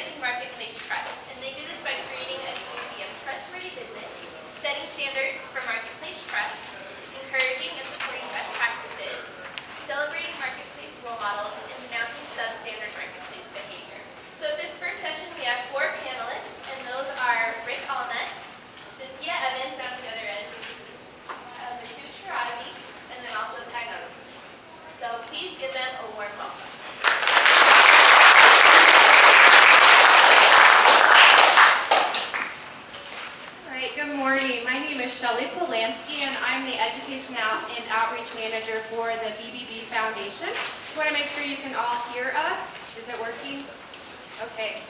maximizing marketplace trust, and they do this by creating a community of trustworthy business, setting standards for marketplace trust, encouraging and supporting best practices, celebrating marketplace role models, and denouncing substandard marketplace behavior. So at this first session, we have 4 panelists, and those are Rick Allnut, Cynthia Evans down the other end, Masood Shirazi, and then also Ty Notice. So please give them a warm welcome. Good morning. My name is Shelly Polanski, and I'm the Education and Outreach Manager for the BBB Foundation. Just want to make sure you can all hear us. Is it working? Okay.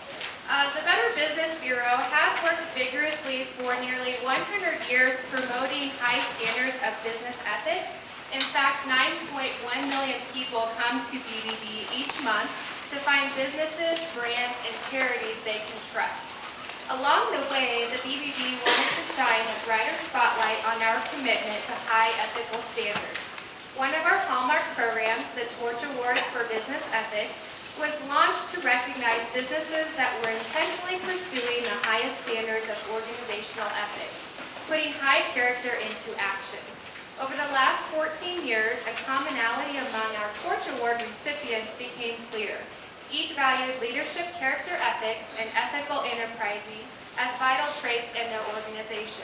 The Better Business Bureau has worked vigorously for nearly 100 years promoting high standards of business ethics. In fact, 9.1 million people come to BBB each month to find businesses, brands, and charities they can trust. Along the way, the BBB wanted to shine a brighter spotlight on our commitment to high ethical standards. One of our hallmark programs, the Torch Award for Business Ethics, was launched to recognize businesses that were intentionally pursuing the highest standards of organizational ethics, putting high character into action. Over the last 14 years, a commonality among our Torch Award recipients became clear. Each valued leadership, character ethics, and ethical enterprising as vital traits in their organization.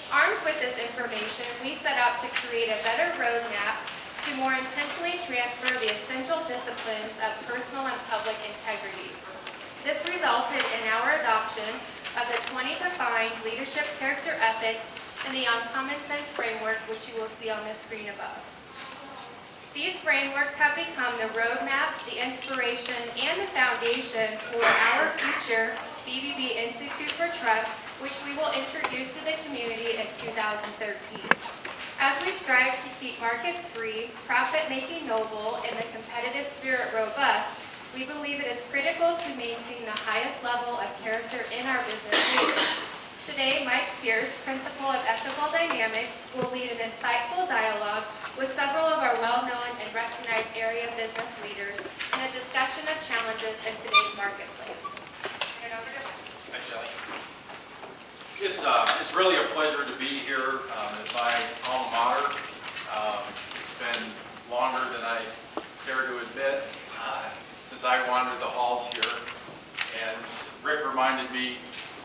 Armed with this information, we set out to create a better roadmap to more intentionally transfer the essential disciplines of personal and public integrity. This resulted in our adoption of the 20 defined leadership character ethics and the Uncommon Sense framework, which you will see on the screen above. These frameworks have become the roadmap, the inspiration, and the foundation for our future BBB Institute for Trust, which we will introduce to the community in 2013. As we strive to keep markets free, profit-making noble, and the competitive spirit robust, we believe it is critical to maintain the highest level of character in our business leaders. Today, Mike Pierce, Principal of Ethical Dynamics, will lead an insightful dialogue with several of our well-known and recognized area business leaders in a discussion of challenges in today's marketplace. Turn over to Mike. Thanks, Shelley. It's really a pleasure to be here at my alma mater. It's been longer than I care to admit since I wandered the halls here. And Rick reminded me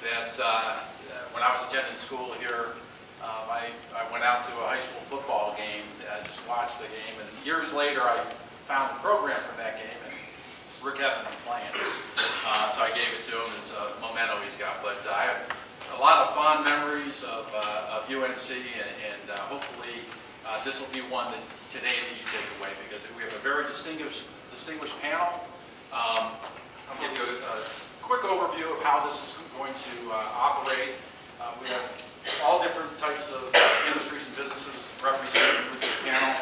that when I was attending school here, I went out to a high school football game, just watched the game, and years later I found the program from that game, and Rick hadn't been playing. So I gave it to him as a memento he's got. But I have a lot of fond memories of UNC, and hopefully this will be one that today that you take away, because we have a very distinguished panel. I'll give you a quick overview of how this is going to operate. We have all different types of industries and businesses represented with this panel.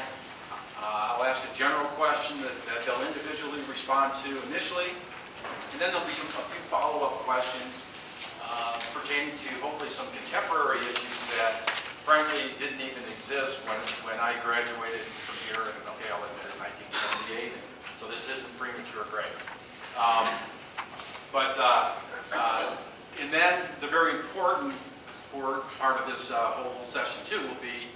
I'll ask a general question that they'll individually respond to initially, and then there'll be a few follow-up questions pertaining to hopefully some contemporary issues that frankly didn't even exist when I graduated from here, and okay, I'll admit it, 1978, so this isn't premature grade. And then the very important part of this whole session too will be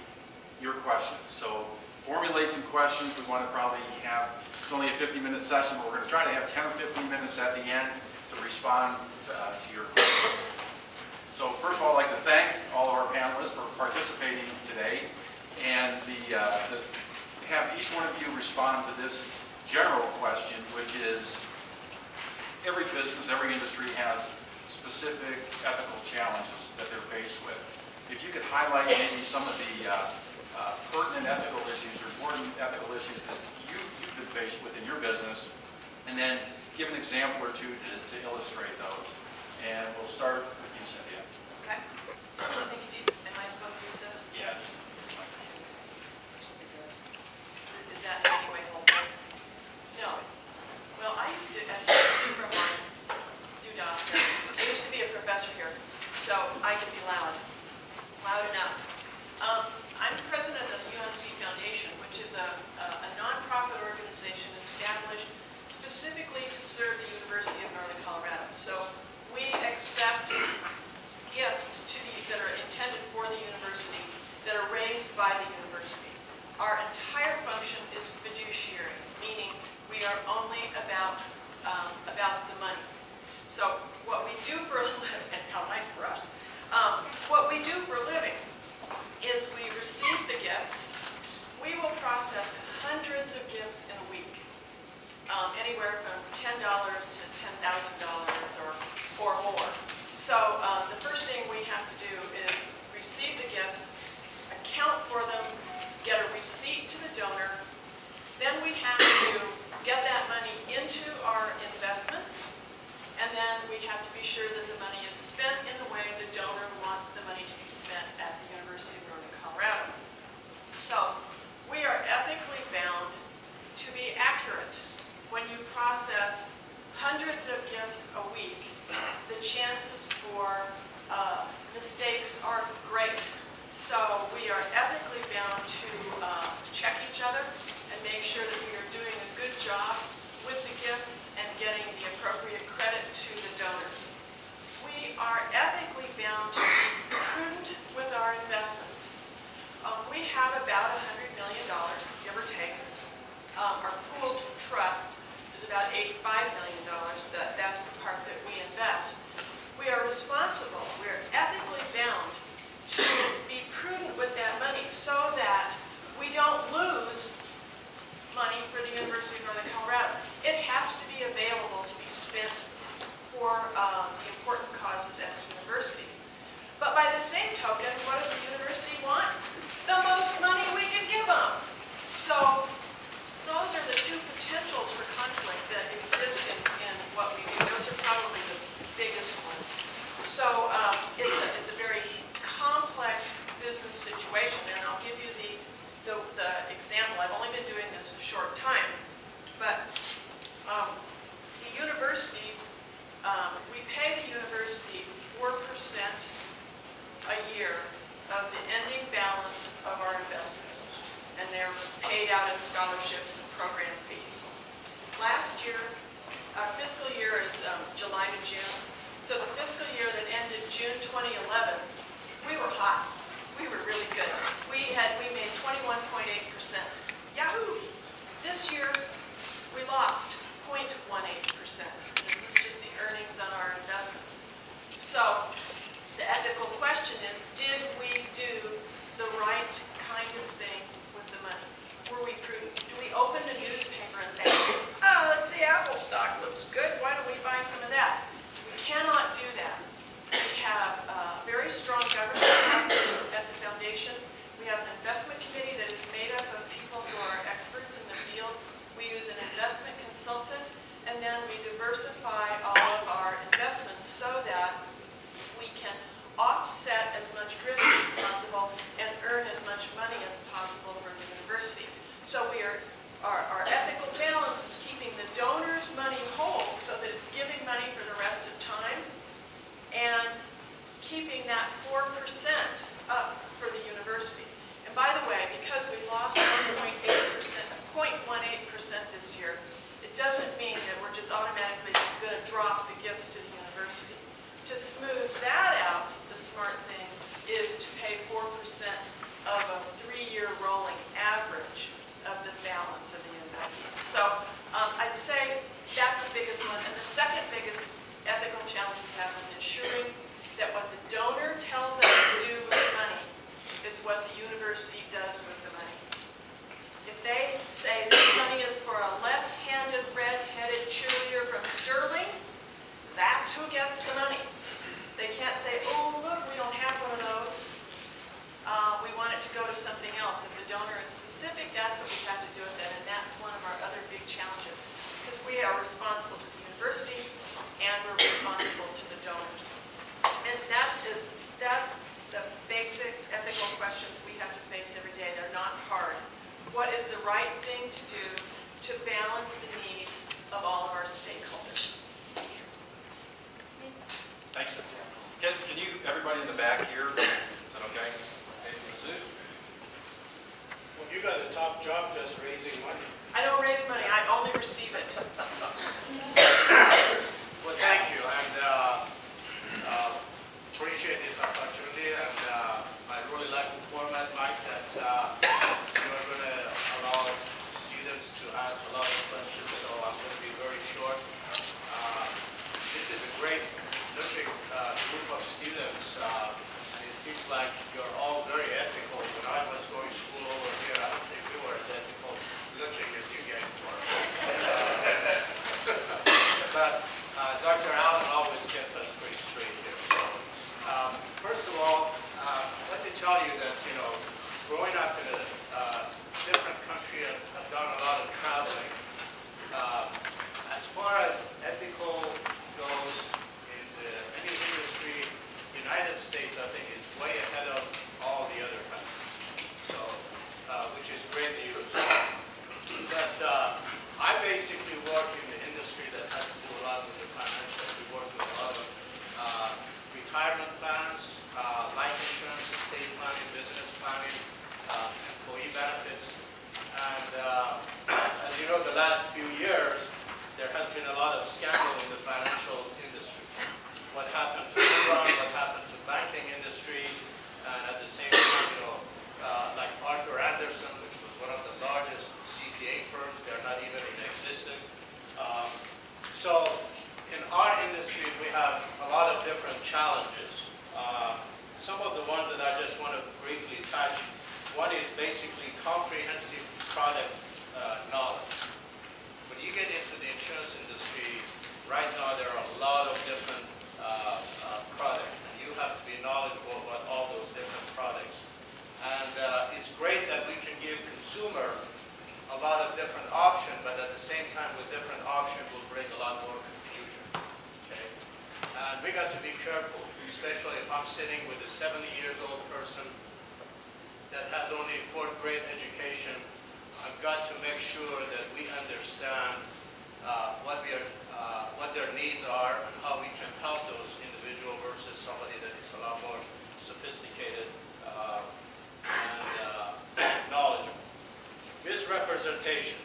your questions. So formulate some questions. We want to probably have, it's only a 50-minute session, but we're going to try to have 10 or 15 minutes at the end to respond to your questions. So first of all, I'd like to thank all of our panelists for participating today, and have each one of you respond to this general question, which is, every business, every industry has specific ethical challenges that they're faced with. If you could highlight maybe some of the pertinent ethical issues or important ethical issues that you've been faced with in your business, and then give an example or two to illustrate those. And we'll start with you, Cynthia. Okay. Thank you. Am I supposed to use this? Yeah. Is that in any way helpful? No. Well, I used to, actually, from my doctor, I used to be a professor here, so I can be loud enough. I'm president of the UNC Foundation, which is a nonprofit organization established specifically to serve the University of Northern Colorado. So accept gifts that are intended for the university, that are raised by the university. Our entire function is fiduciary, meaning we are only about the money. So what we do for a living, and how nice for us, what we do for a living is we receive the gifts. We will process hundreds of gifts in a week, anywhere from $10 to $10,000 or more. So the first thing we have to do is receive the gifts, account for them, get a receipt to the donor. Then we have to get that money into our investments, and then we have to be sure that the money is spent in the way the donor wants the money to be spent at the University of Northern Colorado. So we are ethically bound to be accurate. When you process hundreds of gifts a week, the chances for mistakes are great. So we are ethically bound to check each other and make sure that we are doing a good job with the gifts and getting the appropriate credit to the donors. We are ethically bound to be prudent with our investments. We have about $100 million, give or take. Our pooled trust is about $85 million. That's the part that we invest. We are responsible. We are ethically bound to be prudent with that money so that we don't lose money for the University of Northern Colorado. It has to be available to be spent for the important causes at the university. But by the same token, what does the university want? The most money we can give them. So those are the two potentials for conflict that exist in what we do. Those are probably the biggest ones. So it's a very complex business situation, and I'll give you the example. I've only been doing this a short time, but the university, we pay the university 4% a year of the ending balance of our investments, and they're paid out in scholarships and program fees. Last year, our fiscal year is July to June, so the fiscal year that ended June 2011, we were hot. We were really good. We made 21.8%. Yahoo! This year, we lost 0.18%. This is just the earnings on our investments. So the ethical question is, did we do the right kind of thing with the money? Were we prudent? Do we open the newspaper and say, oh, let's see, Apple stock looks good. Why don't we buy some of that? We cannot do that. We have very strong governance at the foundation. We have an investment committee that is made up of people who are experts in the field. We use an investment consultant, and then we diversify all of our investments so that we can offset as much risk as possible and earn as much money as possible for the university. So our ethical balance is keeping the donor's money whole so that it's giving money for the rest of time, and keeping that 4% up for the university. And by the way, because we lost 1.18% this year, it doesn't mean that we're just automatically going to drop the gifts to the university. To smooth that out, the smart thing is to pay 4% of a 3-year rolling average of the balance of the investment. So I'd say that's the biggest one. And the second biggest ethical challenge we have is ensuring that what the donor tells us to do with the money is what the university does with the money. If they say this money is for a left-handed, red-headed cheerleader from Sterling, that's who gets the money. They can't say, oh, look, we don't have one of those. We want it to go to something else. If the donor is specific, that's what we have to do with it, and that's one of our other big challenges, because we are responsible to the university, and we're responsible to the donors. And that's the basic ethical questions we have to face every day. They're not hard. What is the right thing to do to balance the needs of all of our stakeholders? Thanks, Cynthia. Can you, everybody in the back here, is that okay? Okay, Sue? Well, you got a tough job just raising money. I don't raise money, I only receive it. Well, thank you. And like you're all very ethical. When I was going to school over here, I don't think we were as ethical looking as you guys were. But Dr. Allen always kept us pretty straight here. So, first of all, let me tell you that, growing up in a different country, I've done a lot of traveling. As far as ethical goes in any industry, the United States, I think, is way ahead of all the other countries, so which is great news. But I basically work in the industry that has to do a lot with the financial. We work with a lot of retirement plans, life insurance, estate planning, business planning, employee benefits. And as you know, the last few years, there has been a lot of scandal in the financial industry. What happened to Enron, what happened to the banking industry, and at the same time, like Arthur Anderson, which was one of the largest CPA firms, they're not even in existence. So in our industry, we have a lot of different challenges. Some of the ones that I just want to briefly touch, one is basically comprehensive product knowledge. When you get into the insurance industry, right now there are a lot of different products, and you have to be knowledgeable about all those different products. And it's great that we can give consumer a lot of different options, but at the same time, with different options will bring a lot more confusion. Okay? And we got to be careful, especially if I'm sitting with a 70-year-old person that has only 4th grade education. I've got to make sure that we understand what their needs are and how we can help those individuals versus somebody that is a lot more sophisticated and knowledgeable. Misrepresentation.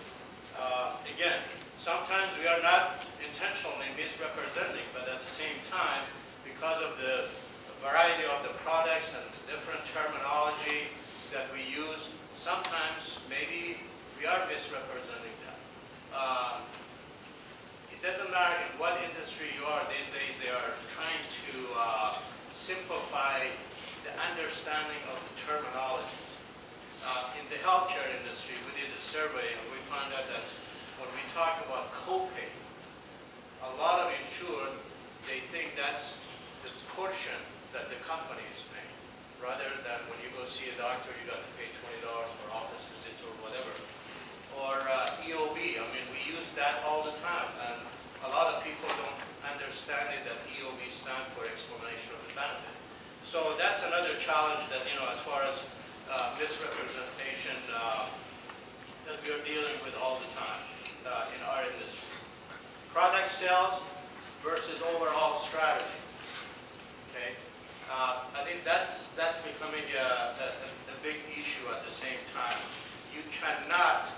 Again, sometimes we are not intentionally misrepresenting, but at the same time, because of the variety of the products and the different terminology that we use, sometimes maybe we are misrepresenting them. It doesn't matter in what industry you are these days, they are trying to simplify the understanding of the terminologies. In the healthcare industry, we did a survey and we found out that when we talk about copay, a lot of insured, they think that's the portion that the company is paying, rather than when you go see a doctor, you got to pay $20 for office visits or whatever. Or EOB, I mean, we use that all the time, and a lot of people don't understand it, that EOB stands for explanation of the benefit. So that's another challenge that, as far as misrepresentation that we are dealing with all the time in our industry. Product sales versus overall strategy. Okay, I think that's becoming a big issue at the same time. You cannot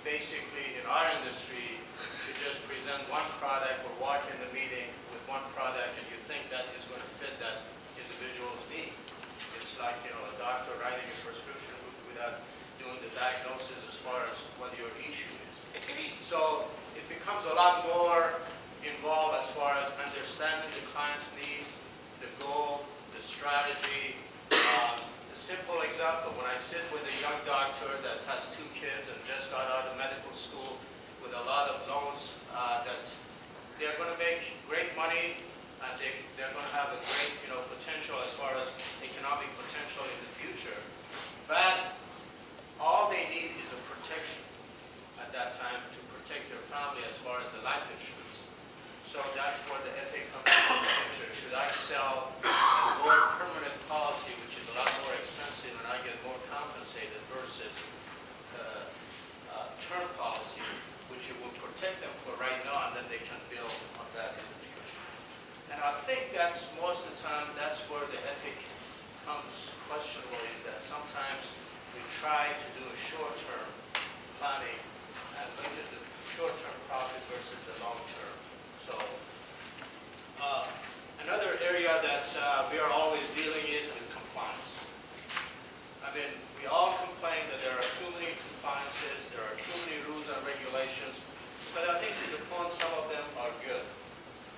basically in our industry to just present one product or walk in the meeting with one product and you think that is going to fit that individual's need. It's like a doctor writing a prescription without doing the diagnosis as far as what your issue is. So it becomes a lot more involved as far as understanding the client's need, the goal, the strategy. A simple example, when I sit with a young doctor that has 2 kids and just got out of medical school with a lot of loans, that they're going to make great money and they're going to have a great potential as far as economic potential in the future. But all they need is a protection at that time to protect their family as far as the life insurance. So that's where the ethic comes into the picture. Should I sell a more permanent policy, which is a lot more expensive and I get more compensated, versus term policy, which it will protect them for right now and then they can build on that in the future. And I think that's most of the time, that's where the ethic becomes questionable, is that sometimes we try to do a short-term planning and look at the short-term profit versus the long-term. So another area that we are always dealing is with compliance. I mean, we all complain that there are too many compliances, there are too many rules and regulations, but I think to the point some of them are good.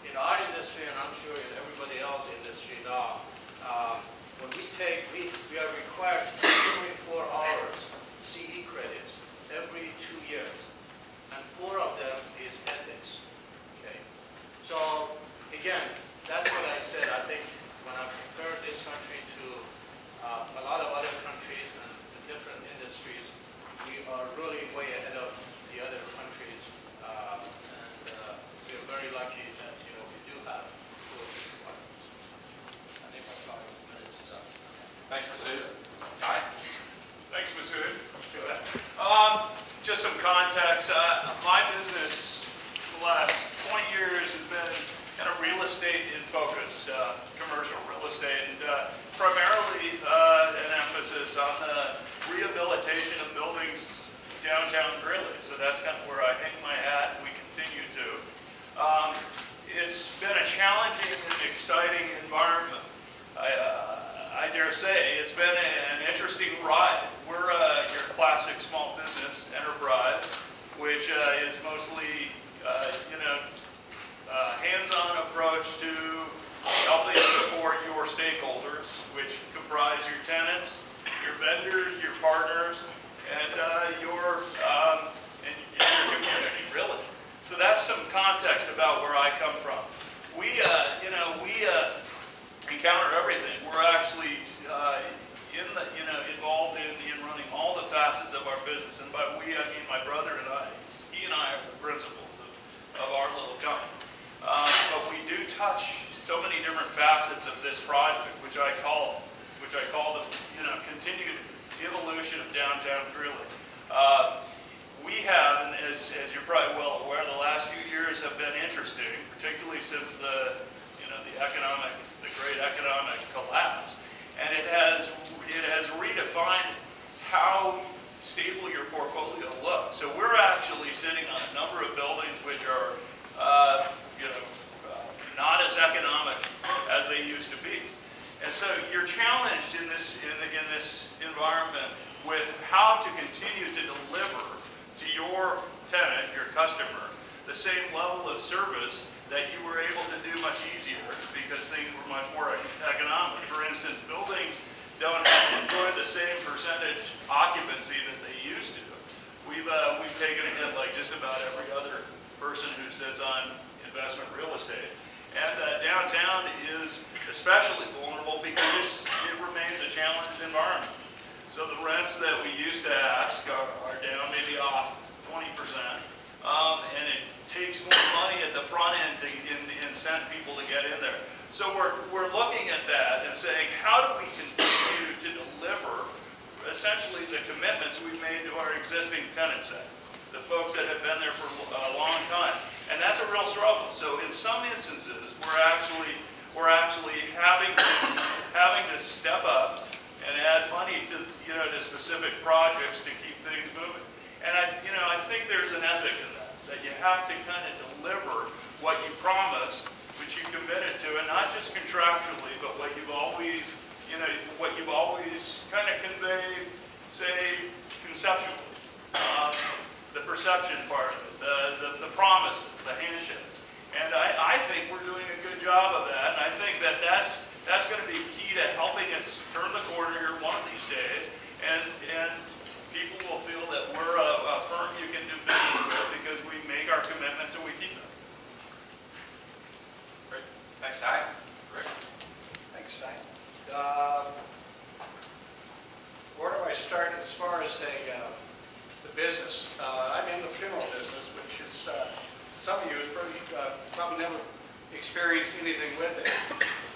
In our industry, and I'm sure in everybody else's industry now, when we take again, that's what I said. I think when I compared this country to a lot of other countries and different industries, we are really way ahead of the other countries. And we are very lucky that, we do have those requirements. I think my 5 minutes is up. Thanks, Masood. Ty? Thanks, Masood. Just some context. My business the last 20 years has been kind of real estate in focus, commercial real estate, and primarily an emphasis on the rehabilitation of buildings downtown Greeley. So that's kind of where I hang my hat, and we continue to. It's been a challenging and exciting environment. I dare say it's been an interesting ride. We're your classic small business enterprise, which is mostly, hands-on approach to helping support your stakeholders, which comprise your tenants, your vendors, your partners, and your community, really. So that's some context about where I come from. We encounter everything. We're actually involved in running all the facets of our business, and by we I mean my brother and I. He and I are the principals of our little company. But we do touch so many different facets of this project, which I call the continued evolution of downtown Greeley. We have, and as you're probably well aware, the last few years have been interesting, particularly since the great economic collapse, and it has redefined how stable your portfolio looks. So we're actually sitting on a number of buildings which are not as economic as they used to be. And so you're challenged in this environment with how to continue to deliver to your tenant, your customer, the same level of service that you were able to do much easier because things were much more economic. For instance, buildings don't enjoy the same percentage occupancy that they used to. We've taken a hit like just about every other person who sits on investment real estate. And downtown is especially vulnerable because it remains a challenged environment. So the rents that we used to ask are down, maybe off 20%, and it takes more money at the front end to incent people to get in there. So we're looking at that and saying, how do we continue to deliver essentially the commitments we've made to our existing tenant set, the folks that have been there for a long time. And that's a real struggle. So in some instances, we're actually having to step up and add money to specific projects to keep things moving. And I think there's an ethic in that you have to kind of deliver what you promised, which you committed to, and not just contractually, but what you've always kind of conveyed, say, conceptually. The perception part of it, the promises, the handshakes. And I think we're doing a good job of that, and I think that's going to be key to helping us turn the corner here one of these days, and people will feel that we're a firm you can do business with because we make our commitments and we keep them. Great. Thanks, Ty. Rick? Thanks, Ty. Where do I start as far as the business? I'm in the funeral business, which is, some of you have probably never experienced anything with it.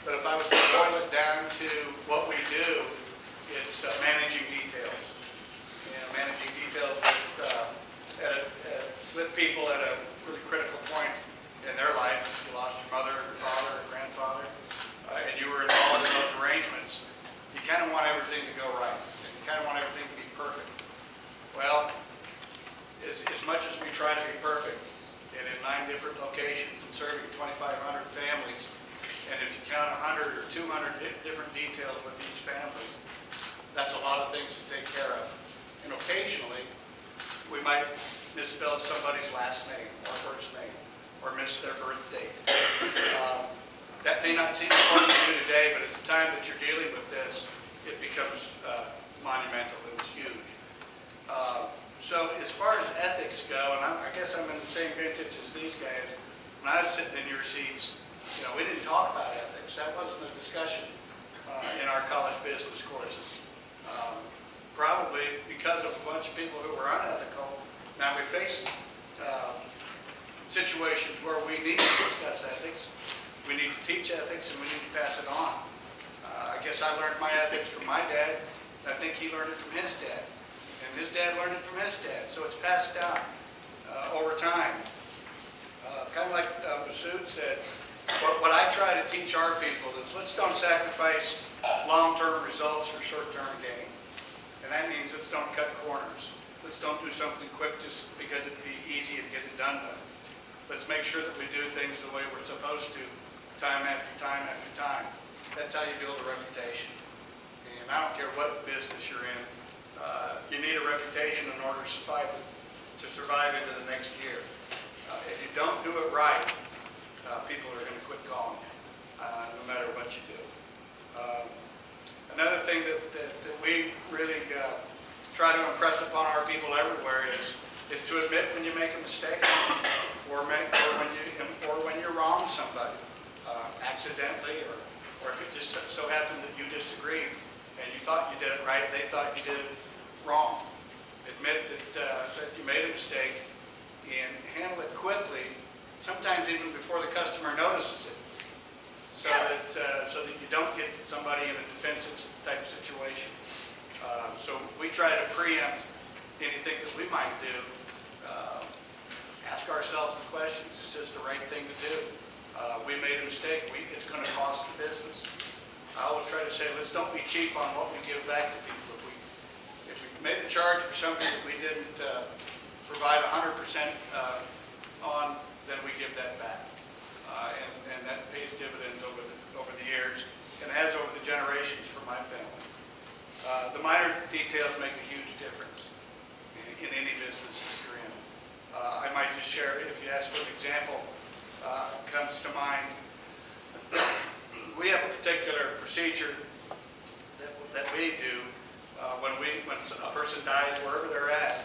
But if I was to boil it down to what we do, it's managing details. Managing details with people at a really critical point in their life. You lost your mother, your father, or grandfather, and you were involved in those arrangements. You kind of want everything to go right. You kind of want everything to be perfect. Well, as much as we try to be perfect, and in 9 different locations and serving 2,500 families, and if you count 100 or 200 different details with each family, that's a lot of things to take care of. And occasionally, we might misspell somebody's last name or first name, or miss their birth date. That may not seem important to you today, but at the time that you're dealing with this, it becomes monumental. It was huge. So as far as ethics go, and I guess I'm in the same vintage as these guys, when I was sitting in your seats, we That wasn't a discussion in our college business courses. Probably because of a bunch of people who were unethical. Now we face situations where we need to discuss ethics, we need to teach ethics, and we need to pass it on. I guess I learned my ethics from my dad. I think he learned it from his dad. And his dad learned it from his dad. So it's passed down over time. Kind of like Masood said, what I try to teach our people is let's don't sacrifice long-term results for short-term gain. And that means let's don't cut corners. Let's don't do something quick just because it'd be easy to get it done with. Let's make sure that we do things the way we're supposed to, time after time after time. That's how you build a reputation. And I don't care what business you're in, you need a reputation in order to survive into the next year. If you don't do it right, people are going to quit calling you, no matter what you do. Another thing that we really try to impress upon our people everywhere is to admit when you make a mistake or when you're wrong somebody, accidentally or if it just so happened that you disagreed and you thought you did it right, they thought you did it wrong. Admit that you made a mistake and handle it quickly, sometimes even before the customer notices it, so that you don't get somebody in a defensive type situation. So we try to preempt anything that we might do. Ask ourselves the questions, is this the right thing to do? We made a mistake, it's going to cost the business. I always try to say, let's don't be cheap on what we give back to people. If we made a charge for something that we didn't provide 100% on, then we give that back. And that pays dividends over the years and has over the generations for my family. The minor details make a huge difference in any business that you're in. I might just share, if you ask for an example, comes to mind. We have a particular procedure that we do when a person dies wherever they're at.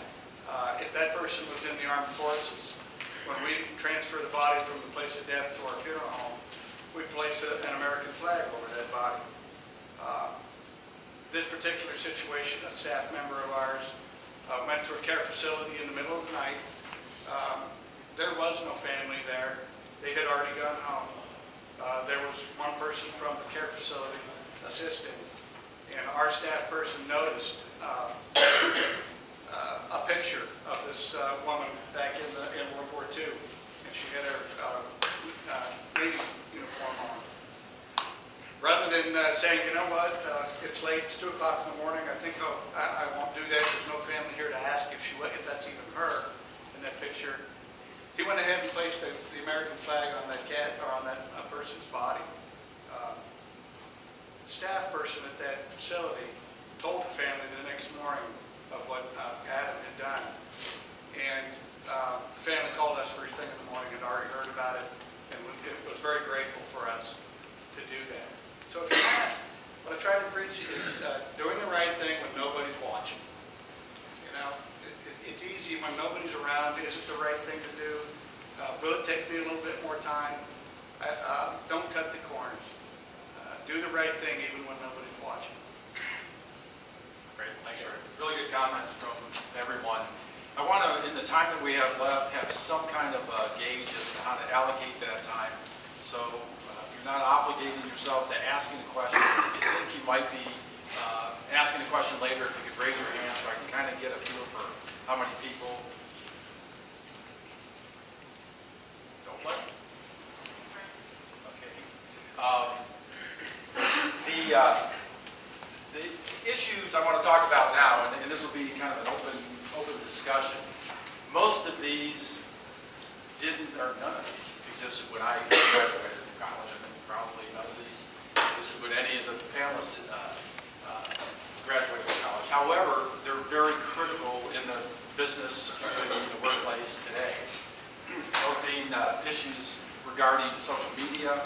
If that person was in the armed forces, when we transfer the body from the place of death to our funeral home, we place an American flag over that body. This particular situation, a staff member of ours went to a care facility in the middle of the night. There was no family there. They had already gone home. There was one person from the care facility assisting, and our staff person noticed a picture of this woman back in World War II, and she had her Navy uniform on. Rather than saying, you know what, it's late, it's 2 o'clock in the morning, I think I won't do that, there's no family here to ask if that's even her in that picture, he went ahead and placed the American flag on that person's body. The staff person at that facility told the family the next morning of what Adam had done. And the family called us first thing in the morning and already heard about it, and it was very grateful for us to do that. So again, what I try to preach is doing the right thing when nobody's watching. You know, it's easy when nobody's around. Is it the right thing to do? Will it take me a little bit more time? Don't cut the corners. Do the right thing even when nobody's watching. Great, thanks for really good comments from everyone. I want to, in the time that we have left, have some kind of gauge as to how to allocate that time. So you're not obligating yourself to asking a question. If you think you might be asking a question later, if you could raise your hand so I can kind of get a feel for how many people. Don't let me. Okay. The issues I want to talk about now, and this will be kind of an open discussion. Most of these none of these existed when I graduated from college. I think probably none of these existed when any of the panelists graduated from college. However, they're very critical in the business community, in the workplace today. Those being issues regarding social media,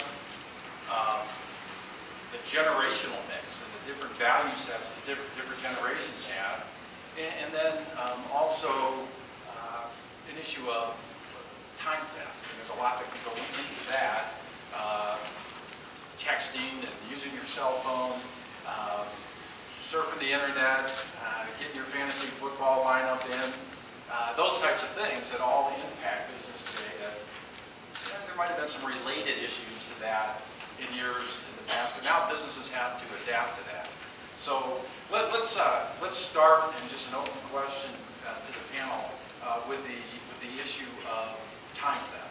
the generational mix and the different value sets that different generations have, and then also an issue of time theft. And there's a lot that can go into that. Text texting and using your cell phone, surfing the internet, getting your fantasy football lineup in, those types of things that all impact business today. There might have been some related issues to that in years in the past, but now businesses have to adapt to that. So let's start in just an open question to the panel with the issue of time theft.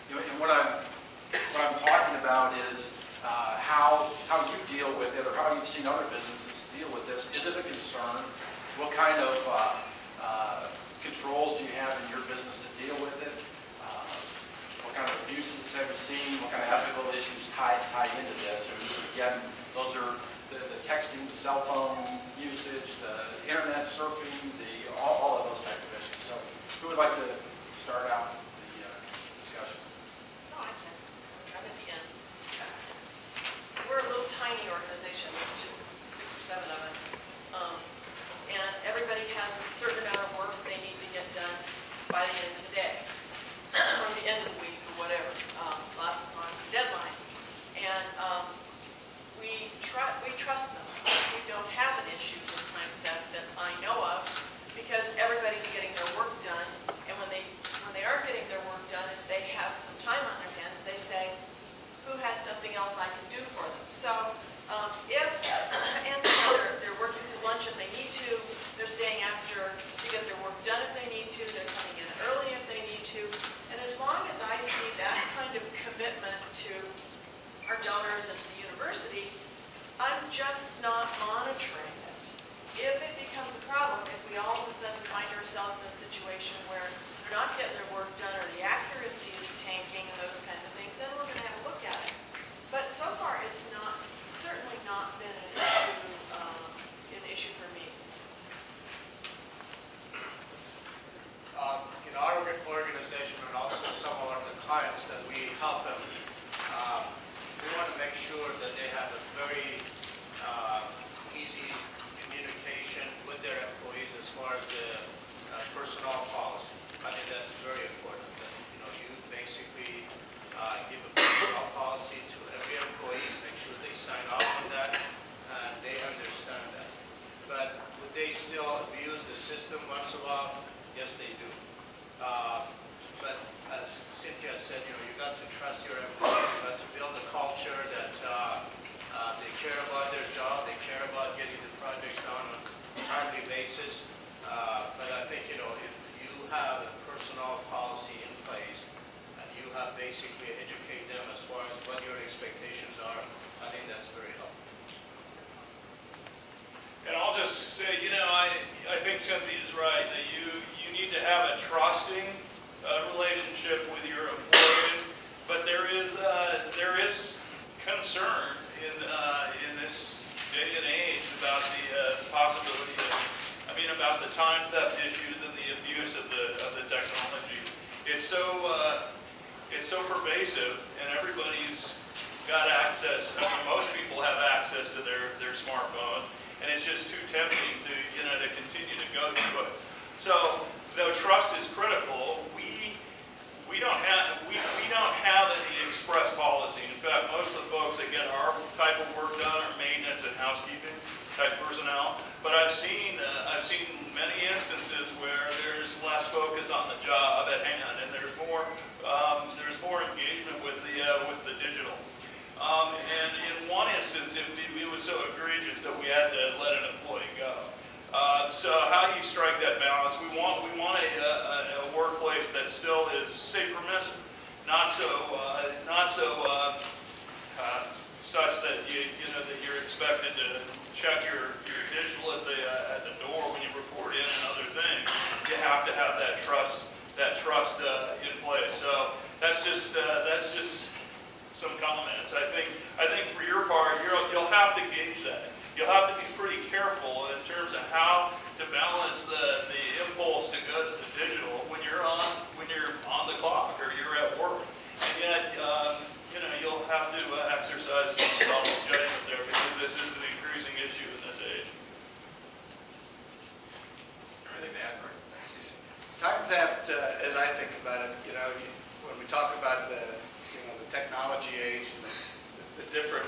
And what I'm talking about is how you deal with it, or how you've seen other businesses deal with this. Is it a concern? What kind of controls do you have in your business to deal with it? What kind of abuses have you seen? What kind of ethical issues tie into this? And again, those are the texting, the cell phone usage, the internet surfing, all of those types of issues. So who would like to start out the discussion? No, I can. I'm at the end. We're a little tiny organization. There's just 6 or 7 of us. And everybody has a certain amount of work they need to get done by the end of the day, or the end of the week, or whatever. Lots of deadlines. And we trust them. We don't have an issue with time theft that I know of, because everybody's getting their work done. And when they are getting their work done, if they have some time on their hands, they say, who has something else I can do for them? So they're working through lunch if they need to, they're staying after to get their work done if they need to, they're coming in early if they need to. And as long as I see that kind of commitment to our donors and to the university, I'm just not monitoring it. If it becomes a problem, if we all of a sudden find ourselves in a situation where they're not getting their work done, or the accuracy is tanking and those kinds of things, then we're going to have a look at it. But so far, it's certainly not been an issue for me. In our organization, and also some of the clients that we help them, we want to make sure that they have a very easy communication with their employees as far as the personnel policy. I think that's very important. That, you basically give a personnel policy to every employee, make sure they sign off on that, and they understand that. But would they still abuse the system once in a while? Yes, they do. But as Cynthia said, you got to trust your employees. You got to build a culture that they care about their job, they care about getting the projects done on a timely basis. But I think, if you have a personnel policy in place and you have basically educate them as far as what your expectations are, I think that's very helpful. And I'll just say, I think Cynthia's right, that you need to have a trusting relationship with your employees, but there is concern in this day and age about the possibility about the time theft issues and the abuse of the technology. It's so pervasive, and everybody's got access. Most people have access to their smartphone, and it's just too tempting to continue to go to it. So, though trust is critical, we don't have any express policy. In fact, most of the folks that get our type of work done are maintenance and housekeeping type personnel. But I've seen many instances where there's less focus on the job at hand, and there's more engagement with the digital. And in one instance, it was so egregious that we had to let an employee go. So how do you strike that balance? We want a workplace that still is, say, permissive, not so such that that you're expected to check your digital at the door when you report in and other things. You have to have that trust in place. So that's just some comments. I think for your part, you'll have to gauge that. You'll have to be pretty careful in terms of how to balance the impulse to go to the digital when you're on the clock or you're at work. And yet, you'll have to exercise some solid judgment there, because this is an increasing issue in this age. Everything to add, Mark? Time theft, as I think about it, when we talk about the technology age and the different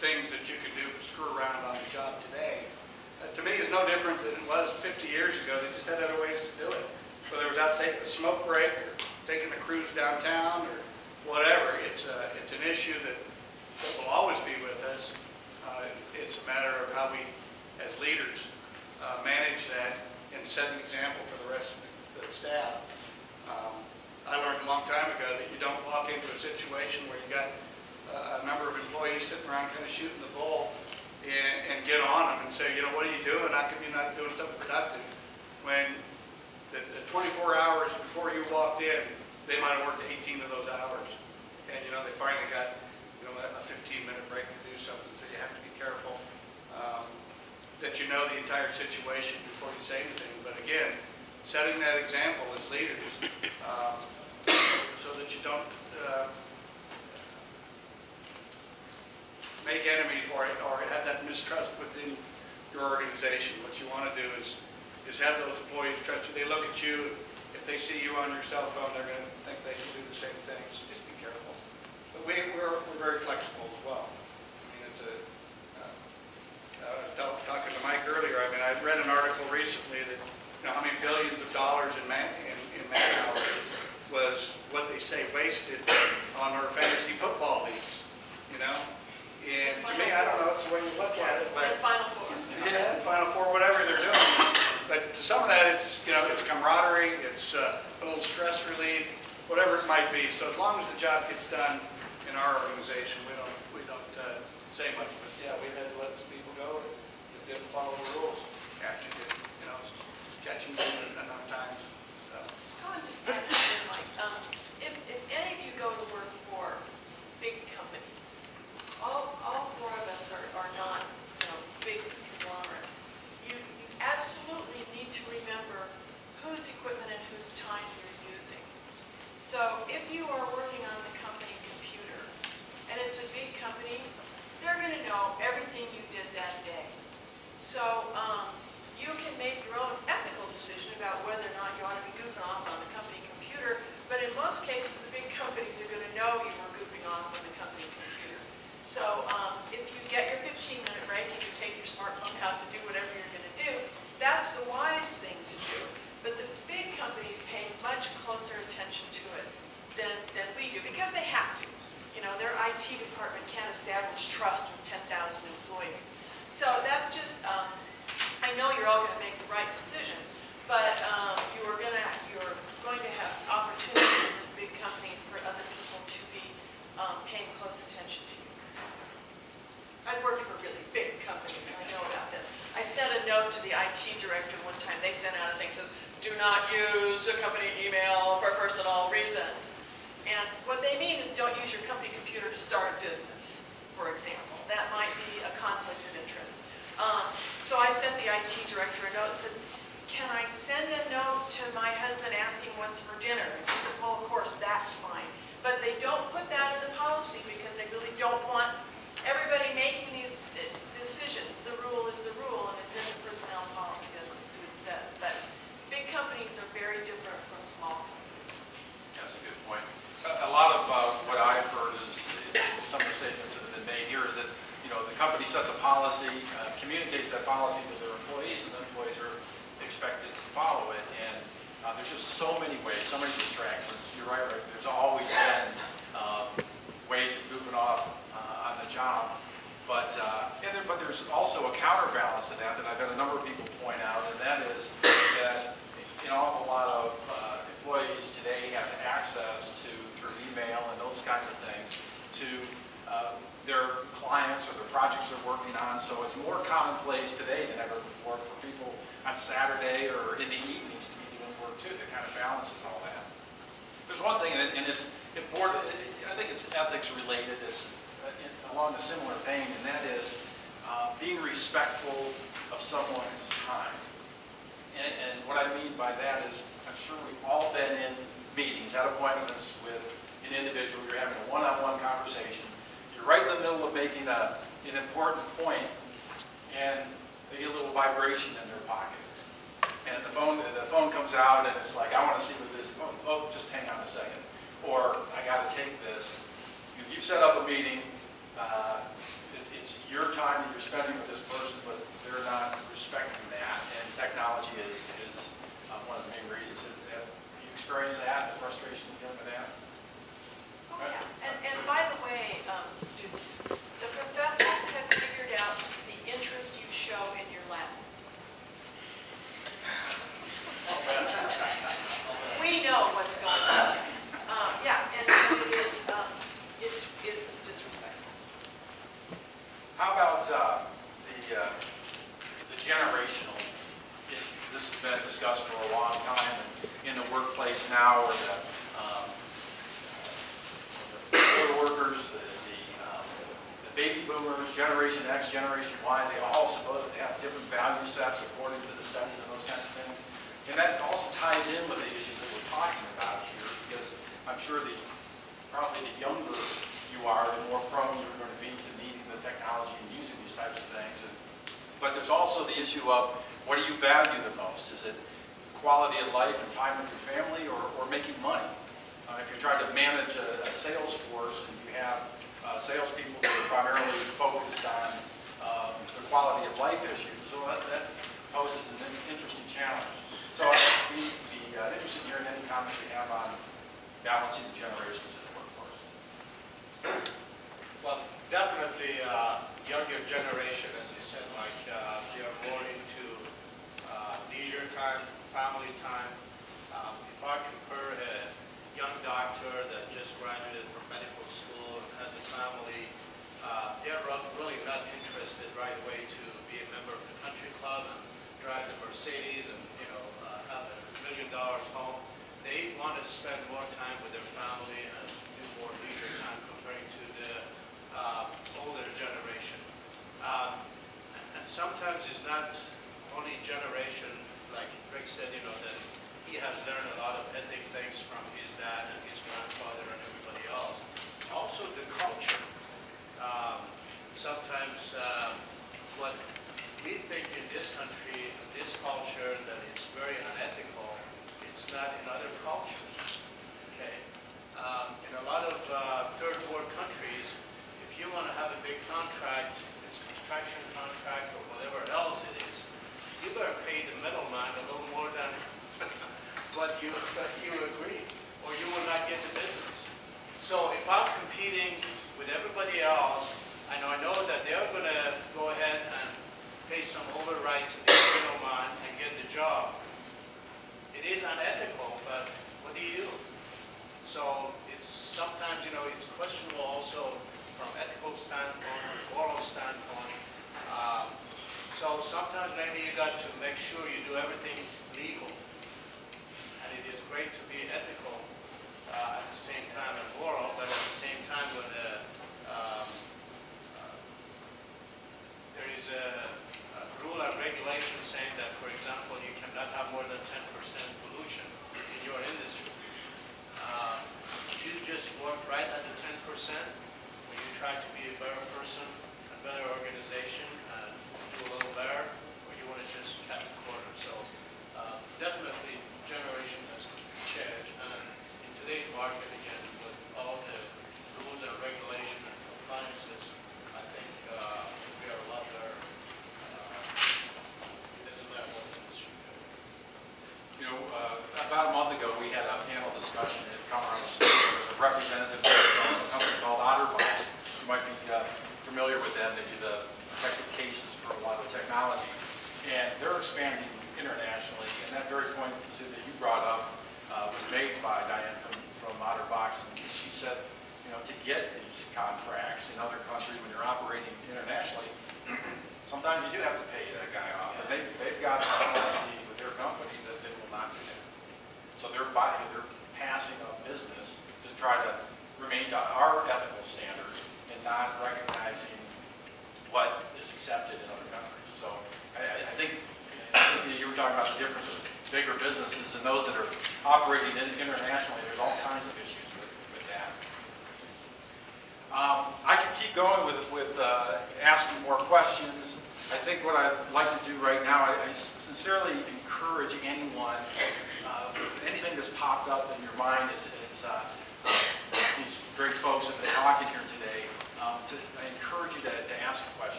things that you can do to screw around on the job today, to me is no different than it was 50 years ago. They just had other ways to do it. Whether it was out taking a smoke break or taking a cruise downtown or whatever, it's an issue that will always be with us. It's a matter of how we, as leaders, manage that and set an example for the rest of the staff. I learned a long time ago that you don't walk into a situation where you got a number of employees sitting around kind of shooting the bull and get on them and say, you know, what are you doing? How come you're not doing something productive? When the 24 hours before you walked in, they might have worked 18 of those hours. And, you know, they finally got, you know, a 15-minute break to do something. So you have to be careful that you know the entire situation before you say anything. But again, setting that example as leaders so that you don't make enemies or have that mistrust within your organization. What you want to do is have those employees trust you. They look at you. If they see you on your cell phone, they're going to think they can do the same thing. So just be careful. But we're very flexible as well. I mean, it's talking to Mike earlier. I mean, I read an article recently that, you know, how many billions of dollars in man-hours was what they say wasted on our fantasy football leagues. You know. And to me, I don't know, it's the way you look at it, but And Final Four. yeah, Final Four, whatever they're doing. But to some of that, it's, you know, it's camaraderie, it's a little stress relief, whatever it might be. So as long as the job gets done in our organization, we don't say much. But yeah, we had to let some people go that didn't follow the rules after you know, catching them enough times. So. I would just add something like, if any of you go to work for big companies, all four of us are not, you know, big conglomerates. You absolutely need to remember whose equipment and whose time you're using. So if you are working on the company computer, and it's a big company, they're going to know everything you did that day. So you can make your own ethical decision about whether or not you ought to be goofing off on the company computer, but in most cases, the big companies are going to know you were goofing off on the company computer. So if you get your 15-minute break and you take your smartphone out to do whatever you're going to do, that's the wise thing to do. But the big companies pay much closer attention to it than we do, because they have to. You know, their IT department can't establish trust with 10,000 employees. So that's just, I know you're all going to make the right decision, but you're going to have opportunities in big companies for other people to be paying close attention to you. I worked for really big companies. I know about this. I sent a note to the IT director one time. They sent out a thing that says, do not use a company email for personal reasons. And what they mean is don't use your company computer to start a business, for example. That might be a conflict of interest. So I sent the IT director a note that says, can I send a note to my husband asking what's for dinner? And he said, well, of course, that's fine. But they don't put that as the policy because they really don't want everybody making these decisions. The rule is the rule, and it's in the personnel policy, as Sue says. But big companies are very different from small companies. That's a good point. A lot of what I've heard is some of the statements that have been made here is that, you know, the company sets a policy, communicates that policy to their employees, and the employees are expected to follow it. And there's just so many ways, so many distractions. You're right, Rick. There's always been ways of goofing off on the job. But there's also a counterbalance to that I've had a number of people point out, and that is that an awful lot of employees today have access to, through email and those kinds of things, to their clients or their projects they're working on. So it's more commonplace today than ever before for people on Saturday or in the evenings to be doing work too. That kind of balances all that. There's one thing, and it's important, I think it's ethics related, it's along a similar vein, and that is being respectful of someone's time. And what I mean by that is, I'm sure we've all been in meetings, had appointments with an individual, you're having a one-on-one conversation, you're right in the middle of making an important point, and they get a little vibration in their pocket. And the phone comes out, and it's like, I want to see what this, oh, just hang on a second. Or, I got to take this. You've set up a meeting, it's your time that you're spending with this person, but they're not respecting that. And technology is one of the main reasons. Have you experienced that, the frustration you get with that? Oh, yeah. And by the way, students, the professors have figured out the interest you show in your lab. We know what's going on. Yeah, and it's disrespectful. How about the generational issues? This has been discussed for a long time in the workplace now, where the older workers, the baby boomers, Generation X, Generation Y, they all supposedly have different value sets according to the studies and those kinds of things. And that also ties in with the issues that we're talking about here, because I'm sure probably the younger you are, the more prone you're going to be to needing the technology and using these types of things. But there's also the issue of, what do you value the most? Is it quality of life and time with your family, or making money? If you're trying to manage a sales force and you have salespeople that are primarily focused on the quality of life issues, so that poses an interesting challenge. So I'd be interested in hearing any comments you have on balancing the generations in the workforce. Well, definitely younger generation, as you said, Mike, they are more into leisure time, family time. If I compare a young doctor that just graduated from medical school and has a family, they're really not interested right away to be a member of the country club and drive the Mercedes and have $1 million home. They want to spend more time with their family and do more leisure time comparing to the older generation. And sometimes it's not only generation, like Rick said, that he has learned a lot of ethic things from his dad and his grandfather and everybody else. Also the culture. Sometimes what we think in this country, this culture, that it's very unethical, it's not in other cultures. Okay? In a lot of third world countries, if you want to have a big contract, it's a construction contract or whatever else it is, you better pay the middleman a little more than what you agree, or you will not get the business. So if I'm competing with everybody else, and I know that they're going to go ahead and pay some override to the middleman and get the job, it is unethical, but what do you do? So it's sometimes, it's questionable also from ethical standpoint or moral standpoint. So sometimes maybe you got to make sure you do everything legal. And it is great to be ethical at the same time and moral, but at the same time when there is a rule and regulation saying that, for example, you cannot have more than 10% pollution in your industry. You just work right at the 10%, or you try to be a better person, a better organization, and do a little better, or you want to just cut the corner. So definitely generation has changed, and in today's market, again, with all the rules and regulation and compliances, I think we are a lot better. It doesn't matter what industry you go. About a month ago, we had a panel discussion at Commerce. There was a representative from a company called OtterBox. You might be familiar with them. They do the protective cases for a lot of technology. And they're expanding internationally. And that very point that you brought up was made by Diane from OtterBox. And she said, to get these contracts in other countries when you're operating internationally, sometimes you do have to pay that guy off. But they've got a policy with their company that they will not do that. So they're passing up business to try to remain to our ethical standards and not recognizing what is accepted in other countries. So I think you were talking about the difference of bigger businesses and those that are operating internationally. There's all kinds of issues with that. I could keep going with asking more questions. I think what I'd like to do right now, I sincerely encourage anyone, anything that's popped up in your mind is these great folks that have been talking here today, I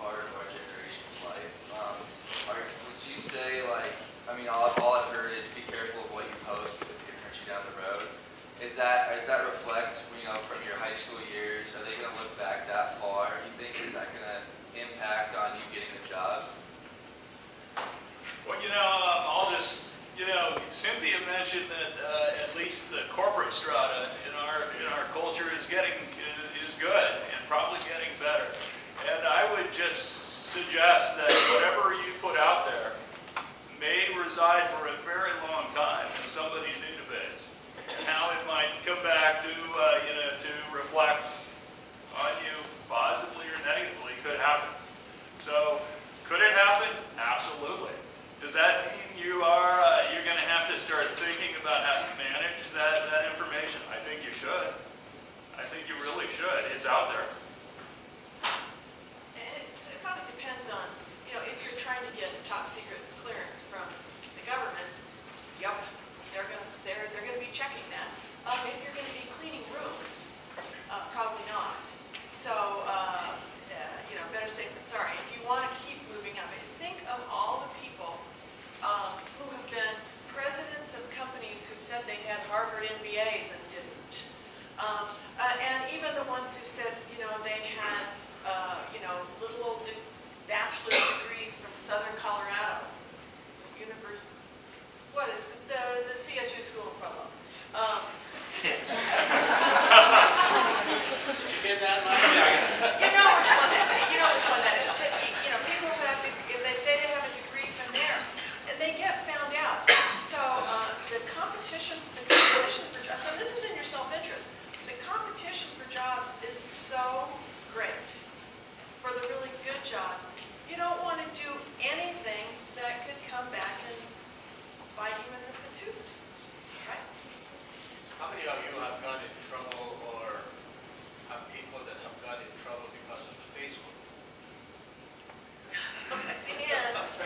part of our generation's life. Would you say, like, I mean, all I've heard is be careful of what you post because it can hurt you down the road. Does that reflect, you know, from your high school years? Are they going to look back that far? Do you think is that going to impact on you getting a job? Well, you know, I'll just, you know, Cynthia mentioned that at least the corporate strata in our culture is good and probably getting better. And I would just suggest that whatever you put out there may reside for a very long time in somebody's database. And how it might come back to, you know, to reflect on you positively or negatively could happen. So, could it happen? Absolutely. Does that mean you're going to have to start thinking about how you manage that information? I think you should. I think you really should. It's out there. And it probably depends on, you know, if you're trying to get top secret clearance from the government, yep, they're gonna be checking that. If you're gonna be cleaning rooms, probably not. So, you know, better safe than sorry. If you want to keep moving up, think of all the people who have been presidents of companies who said they had Harvard MBAs and didn't. And even the ones who said, you know, they had, you know, little old bachelor's degrees from Southern Colorado University. What, the CSU School of Pueblo. Did you get that, Mike? You know which one that is. But, you know, people who have, if they say they have a degree from there, and they get found out. So the competition for jobs, so this is in your self-interest. The competition for jobs is so great for the really good jobs. You don't want to do anything that could come back and bite you in the patoot, right? How many of you have got in trouble or have people that have got in trouble because of the Facebook? I see hands.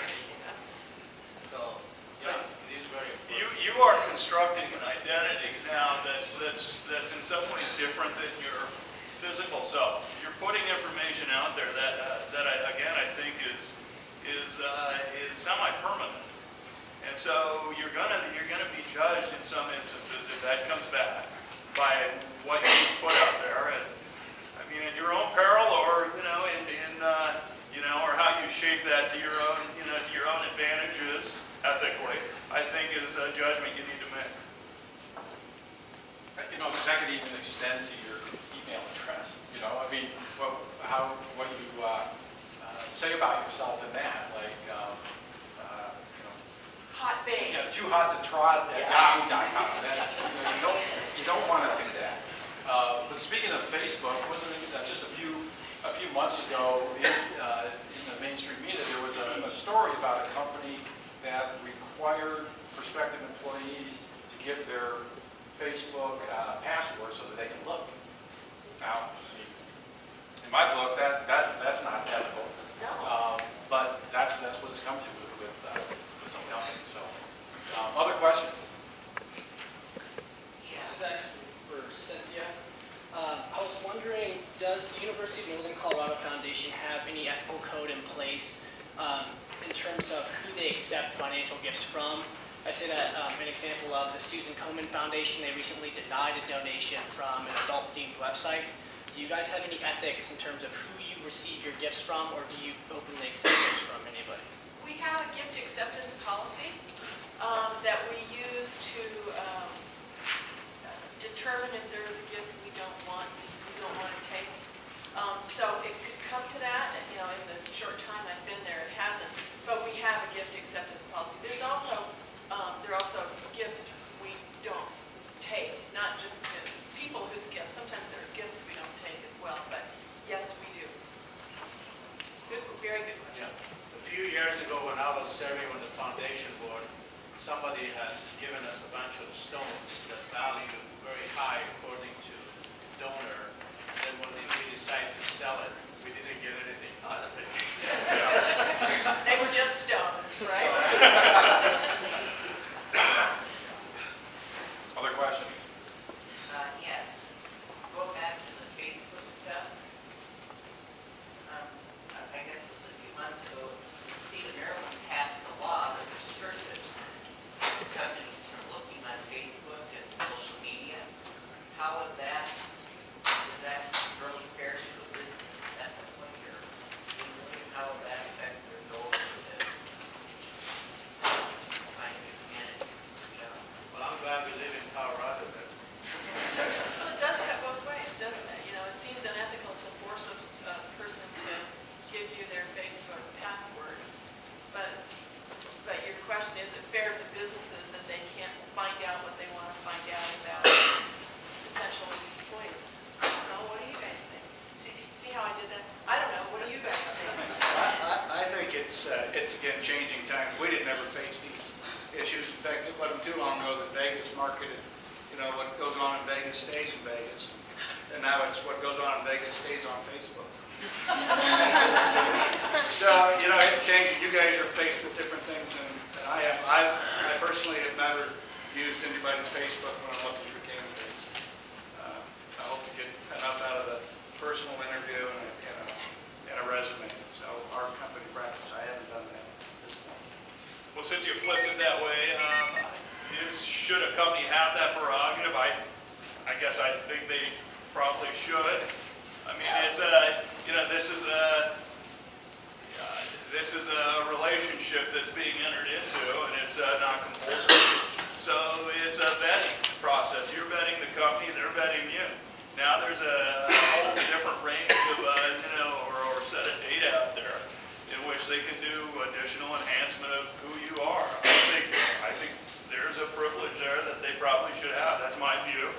So, yeah, it is very important. You are constructing an identity now that's in some ways different than your physical self. You're putting information out there that I think is semi-permanent. And so you're gonna be judged in some instances if that comes back by what you put out there. And I mean, at your own peril, or you know, you know, or how you shape that to your own, you know, to your own advantages ethically, I think is a judgment you need to make. You know, that could even extend to your email address. You know, I mean, what you say about yourself in that, like, you know, Hot bait. you know, too hot to trot at yahoo.com. You don't want to do that. But speaking of Facebook, wasn't it just a few months ago in the mainstream media there was a story about a company that required prospective employees to give their Facebook password so that they can look. Now, in my book, that's not ethical. No. But that's what it's come to with some companies. So, other questions? This is actually for Cynthia. I was wondering, does the University of Northern Colorado Foundation have any ethical code in place in terms of who they accept financial gifts from? I say that an example of the Susan Komen Foundation, they recently denied a donation from an adult-themed website. Do you guys have any ethics in terms of who you receive your gifts from, or do you openly accept gifts from anybody? We have a gift acceptance policy that we use to determine if there is a gift we don't want to take. So it could come to that, and, you know, in the short time I've been there, it hasn't. But we have a gift acceptance policy. There's also there are also gifts we don't take, not just the people whose gifts. Sometimes there are gifts we don't take as well, but yes, we do. Good, very good question. Yeah. A few years ago when I was serving on the foundation board, somebody has given us a bunch of stones that value very high according to the donor. And then when we decided to sell it, we didn't get anything out of it. They were just stones, right? Other questions? Yes. Go back to the Facebook stuff. I guess months ago, the state of Maryland passed a law that restricted companies from looking on Facebook and social media. How would that, is that really fair to the business ethically, or how would that affect their goals for the trying to get candidates for the job? Well, I'm glad we live in Colorado then. Well, it does cut both ways, doesn't it? You know, it seems unethical to force a person to give you their Facebook password, but your question, is it fair to businesses that they can't find out what they want to find out about potential employees? I don't know, what do you guys think? See how I did that? I don't know, what do you guys think? I think it's again changing times. We didn't ever face these issues. In fact, it wasn't too long ago that Vegas marketed, what goes on in Vegas stays in Vegas. And now it's what goes on in Vegas stays on Facebook. So, it's changing. You guys are faced with different things than I am. I personally have never used anybody's Facebook when I'm looking for candidates. I hope to get enough out of the personal interview and a resume. So our company practice, I haven't done that at this point. Well, since you flipped it that way, should a company have that prerogative? I guess I think they probably should. I mean, it's this is a relationship that's being entered into, and it's not compulsory. So it's a vetting process. You're vetting the company, they're vetting you. Now there's a whole different range of or set of data out there in which they can do additional enhancement of who you are. I think there's a privilege there that they probably should have. That's my view.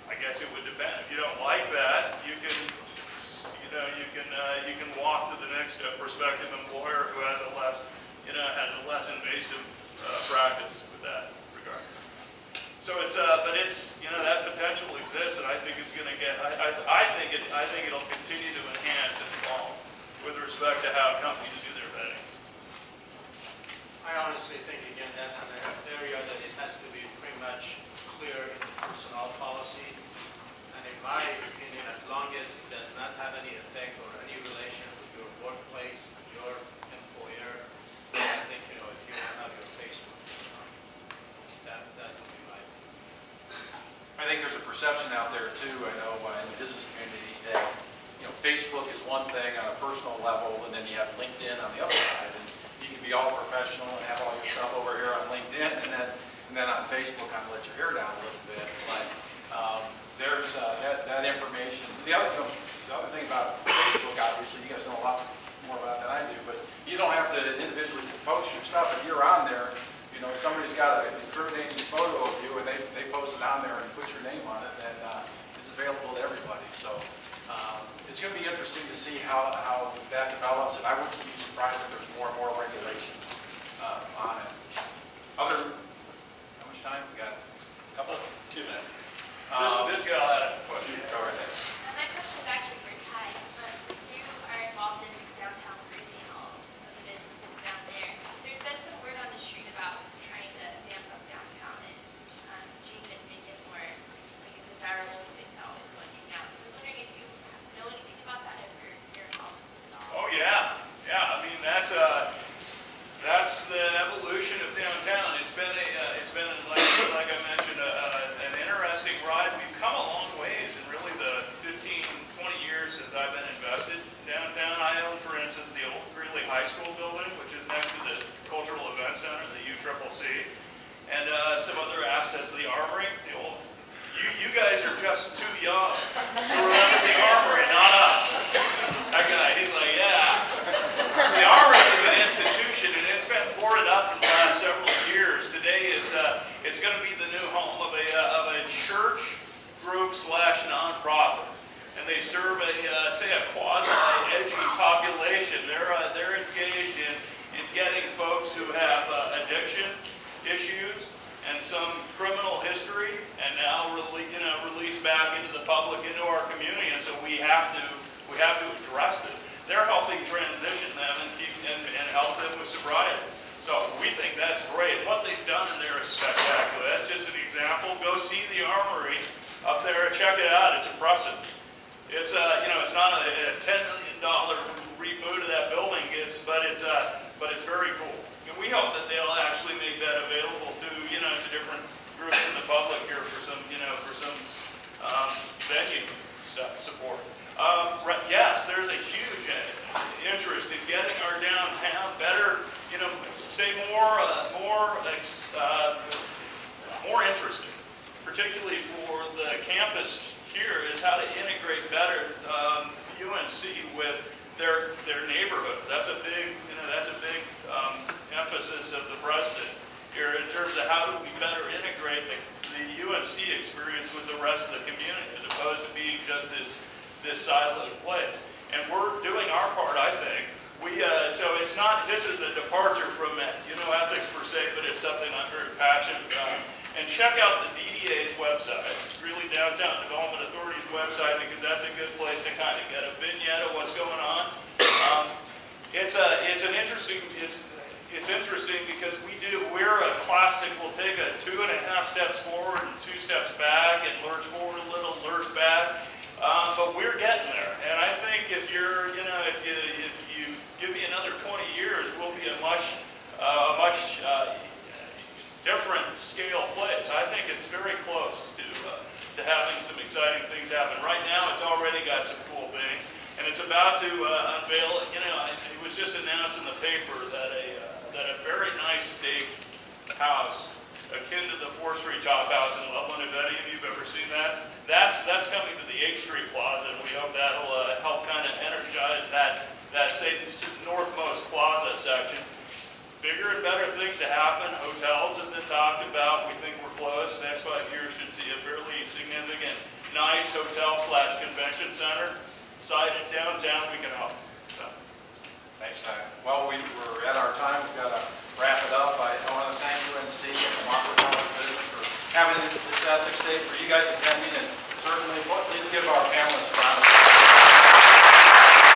I guess it would depend. If you don't like that, you can walk to the next prospective employer who has a less invasive practice with that regard. So that potential exists, and I think it's going to get. I think it'll continue to enhance and evolve with respect to how companies do their vetting. I honestly think, again, that's an area that it has to be pretty much clear in the personnel policy. And in my opinion, as long as it does not have any effect or any relation with your workplace, your employer, I think, if you want to have your Facebook, that would be my opinion. I think there's a perception out there too, I know, in the business community that, Facebook is one thing on a personal level, and then you have LinkedIn on the other side. And you can be all professional and have all your stuff over here on LinkedIn, and then on Facebook, kind of let your hair down a little bit. Like, there's that information. The other thing about Facebook, obviously, you guys know a lot more about than I do, but you don't have to individually post your stuff. If you're on there, somebody's got an incriminating photo of you, and they post it on there and put your name on it, and it's available to everybody. So it's going to be interesting to see how that develops, and I wouldn't be surprised if there's more and more regulations on it. How much time? We got a couple? 2 minutes. This gal had a question. Go right ahead. My question is actually for Ty. Since you are involved in downtown Greeley and all of the businesses down there, there's been some word on the street about trying to vamp up downtown and change it and make it more like a desirable place to always go and hang out. So I was wondering if you know anything about that, if you're involved at all. Oh yeah. I mean that's the evolution of downtown. It's been like I mentioned an interesting ride. We've come a long ways in really the 15, 20 years since I've been invested in downtown. I own, for instance, the old Greeley High School building, which is next to the Cultural Event Center, the UCCC, and some other assets, the Armory, the old. You guys are just too young to remember the Armory, not us. That guy, he's like, yeah. The Armory is an institution, and it's been boarded up for the last several years. Today it's going to be the new home of a church group / nonprofit, and they serve a quasi-edgy population. They're engaged in getting folks who have addiction issues and some criminal history, and now released back into the public, into our community, and so we have to address it. They're helping transition them and help them with sobriety. So we think that's great. What they've done in there is spectacular. That's just an example. Go see the Armory up there, check it out. It's impressive. It's it's not a $10 million reboot of that building, but it's very cool. And we hope that they'll actually make that available to to different groups in the public here for some venue support. Yes, there's a huge interest in getting our downtown better, say more interesting, particularly for the campus here, is how to integrate better UNC with their neighborhoods. That's a big emphasis of the president here in terms of how do we better integrate the UNC experience with the rest of the community, as opposed to being just this siloed place. And we're doing our part, I think. So it's not, this is a departure from ethics per se, but it's something I'm very passionate about. And check out the DDA's website, really Downtown Development Authority's website, because that's a good place to kind of get a vignette of what's going on. It's interesting because we're a classic, we'll take a 2.5 steps forward and 2 steps back and lurch forward a little, lurch back. But we're getting there. And I think if you give me another 20 years, we'll be a much different scale place. I think it's very close to having some exciting things happen. Right now, it's already got some cool things, and it's about to unveil. It was just announced in the paper that a very nice steak house, akin to the 4th Street Chop House in Loveland, if any of you've ever seen that, that's coming to the 8th Street Plaza, and we hope that'll help kind of energize that northmost plaza section. Bigger and better things to happen. Hotels have been talked about. We think we're close. Next 5 years should see a fairly significant, nice hotel/convention center sited downtown. We can help. So. Thanks, Ty. Well, we're at our time. We've got to wrap it up. I want to thank UNC and the Monfort College Business for having this ethics day, for you guys attending, and